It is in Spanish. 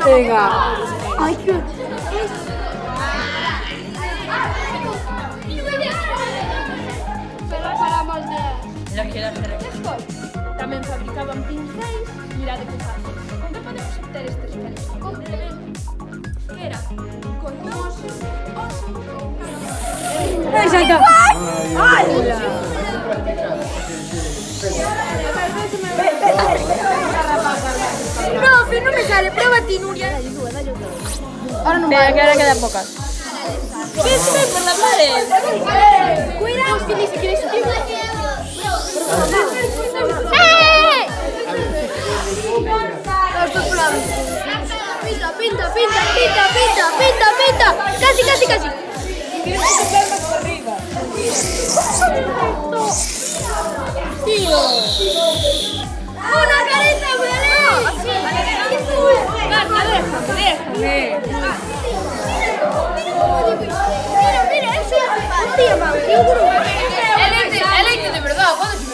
Venga. Ay, qué... Para moldear. Tamén fabricaban pincéis. Mirade que fácil. Con que podemos obter estes pelos? Con que era? Con oso ou carón. Exacto. Profe, no me sale. Prueba a ti, Nuria. Ahora no Espera, que ahora quedan pocas. ¿Qué se por la pared? Cuidado, que ni siquiera es tiempo. Pinta, pinta, pinta, pinta, pinta, pinta, pinta. Casi, casi, casi. Tienes que tocar más por arriba. Tío. Una carita, Belén. Marta, déjame. Mira, mira, ese es un tío, seguro. Él es de verdad, ¿cuándo